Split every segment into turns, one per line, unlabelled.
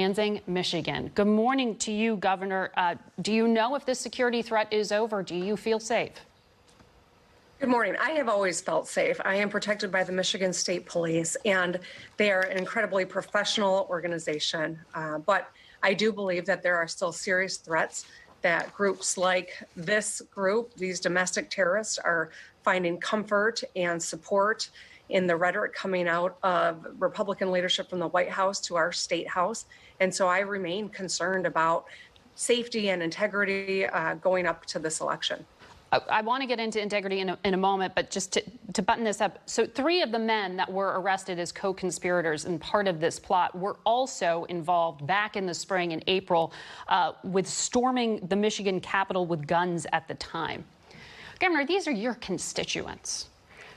Lansing, Michigan. Good morning to you, Governor. Do you know if this security threat is over? Do you feel safe?
Good morning. I have always felt safe. I am protected by the Michigan State Police, and they are an incredibly professional organization. But I do believe that there are still serious threats that groups like this group, these domestic terrorists, are finding comfort and support in the rhetoric coming out of Republican leadership from the White House to our State House. And so I remain concerned about safety and integrity going up to this election.
I want to get into integrity in a moment, but just to button this up. So 3 of the men that were arrested as co-conspirators and part of this plot were also involved back in the spring in April with storming the Michigan Capitol with guns at the time. Governor, these are your constituents.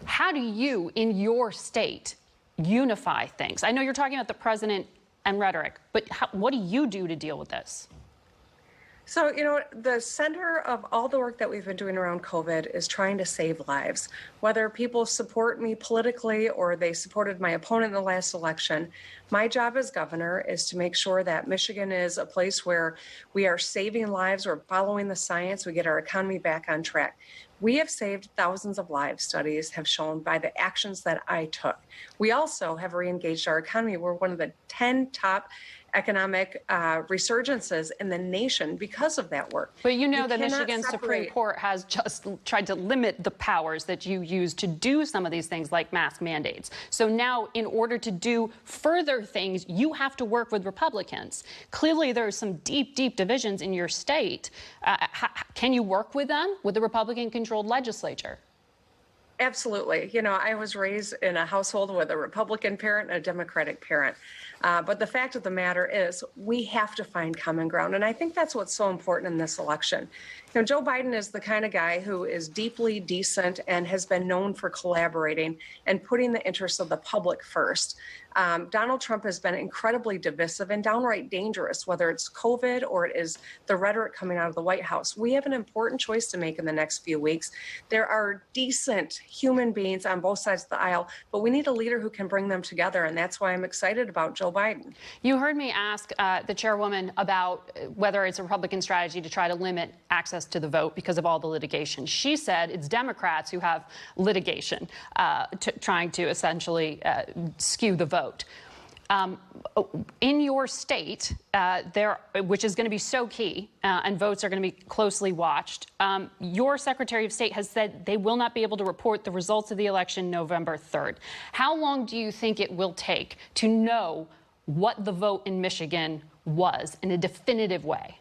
How do you, in your state, unify things? I know you're talking about the president and rhetoric, but what do you do to deal with this?
So, the center of all the work that we've been doing around COVID is trying to save lives. Whether people support me politically or they supported my opponent in the last election, my job as governor is to make sure that Michigan is a place where we are saving lives, we're following the science, we get our economy back on track. We have saved thousands of lives, studies have shown, by the actions that I took. We also have re-engaged our economy. We're one of the 10 top economic resurgences in the nation because of that work.
But you know that Michigan Supreme Court has just tried to limit the powers that you use to do some of these things like mask mandates. So now, in order to do further things, you have to work with Republicans. Clearly, there are some deep, deep divisions in your state. Can you work with them, with the Republican-controlled legislature?
Absolutely. I was raised in a household with a Republican parent and a Democratic parent. But the fact of the matter is we have to find common ground. And I think that's what's so important in this election. Joe Biden is the kind of guy who is deeply decent and has been known for collaborating and putting the interests of the public first. Donald Trump has been incredibly divisive and downright dangerous, whether it's COVID or it is the rhetoric coming out of the White House. We have an important choice to make in the next few weeks. There are decent human beings on both sides of the aisle, but we need a leader who can bring them together. And that's why I'm excited about Joe Biden.
You heard me ask the chairwoman about whether it's a Republican strategy to try to limit access to the vote because of all the litigation. She said it's Democrats who have litigation trying to essentially skew the vote. In your state, which is going to be so key, and votes are going to be closely watched, your Secretary of State has said they will not be able to report the results of the election November 3rd. How long do you think it will take to know what the vote in Michigan was in a definitive way?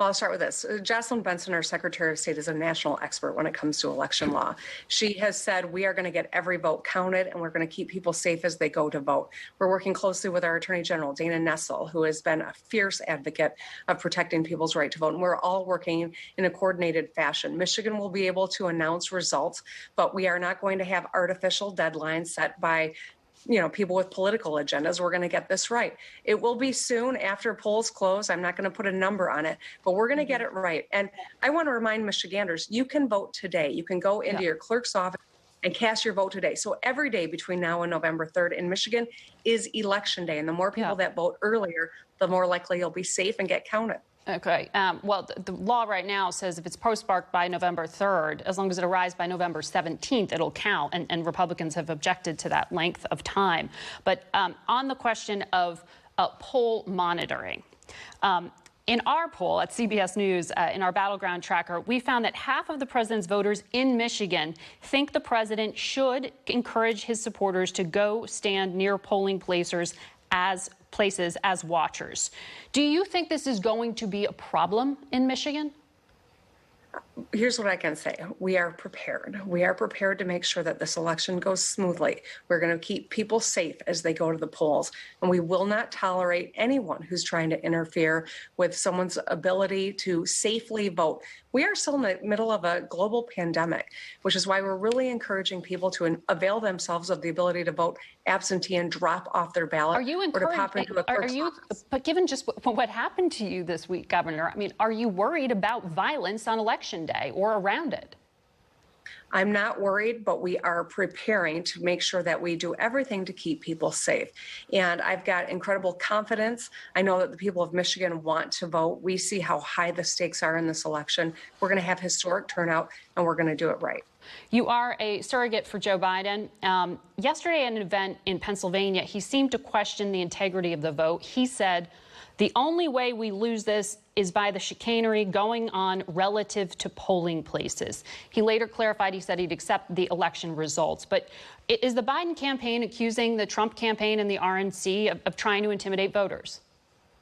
Well, I'll start with this. Jocelyn Benson, our Secretary of State, is a national expert when it comes to election law. She has said we are going to get every vote counted and we're going to keep people safe as they go to vote. We're working closely with our Attorney General, Dana Nessel, who has been a fierce advocate of protecting people's right to vote. And we're all working in a coordinated fashion. Michigan will be able to announce results, but we are not going to have artificial deadlines set by people with political agendas. We're going to get this right. It will be soon after polls close. I'm not going to put a number on it, but we're going to get it right. And I want to remind Michiganders, you can vote today. You can go into your clerk's office and cast your vote today. So every day between now and November 3rd in Michigan is election day. And the more people that vote earlier, the more likely you'll be safe and get counted.
Okay. Well, the law right now says if it's postmarked by November 3rd, as long as it arrives by November 17th, it'll count. And Republicans have objected to that length of time. But on the question of poll monitoring, in our poll at CBS News, in our Battleground Tracker, we found that half of the president's voters in Michigan think the president should encourage his supporters to go stand near polling places as watchers. Do you think this is going to be a problem in Michigan?
Here's what I can say. We are prepared. We are prepared to make sure that this election goes smoothly. We're going to keep people safe as they go to the polls. And we will not tolerate anyone who's trying to interfere with someone's ability to safely vote. We are still in the middle of a global pandemic, which is why we're really encouraging people to avail themselves of the ability to vote absentee and drop off their ballot.
Are you encouraged?
Or to pop into a clerk's office.
But given just what happened to you this week, Governor, I mean, are you worried about violence on election day or around it?
I'm not worried, but we are preparing to make sure that we do everything to keep people safe. And I've got incredible confidence. I know that the people of Michigan want to vote. We see how high the stakes are in this election. We're going to have historic turnout, and we're going to do it right.
You are a surrogate for Joe Biden. Yesterday at an event in Pennsylvania, he seemed to question the integrity of the vote. He said, the only way we lose this is by the chicanery going on relative to polling places. He later clarified, he said he'd accept the election results. But is the Biden campaign accusing the Trump campaign and the RNC of trying to intimidate voters?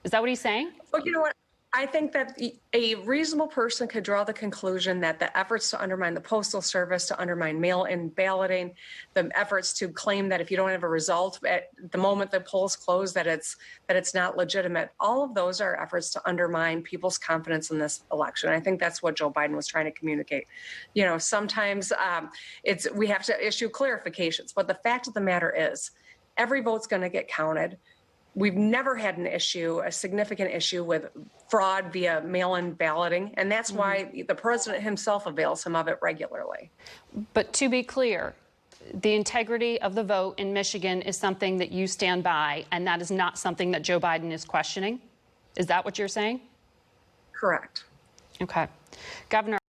Is that what he's saying?
Well, you know what? I think that a reasonable person could draw the conclusion that the efforts to undermine the Postal Service, to undermine mail-in balloting, the efforts to claim that if you don't have a result at the moment the polls close, that it's not legitimate, all of those are efforts to undermine people's confidence in this election. I think that's what Joe Biden was trying to communicate. You know, sometimes we have to issue clarifications, but the fact of the matter is, every vote's going to get counted. We've never had a significant issue with fraud via mail-in balloting, and that's why the president himself avails him of it regularly.
But to be clear, the integrity of the vote in Michigan is something that you stand by, and that is not something that Joe Biden is questioning. Is that what you're saying?
Correct.
Okay. Governor.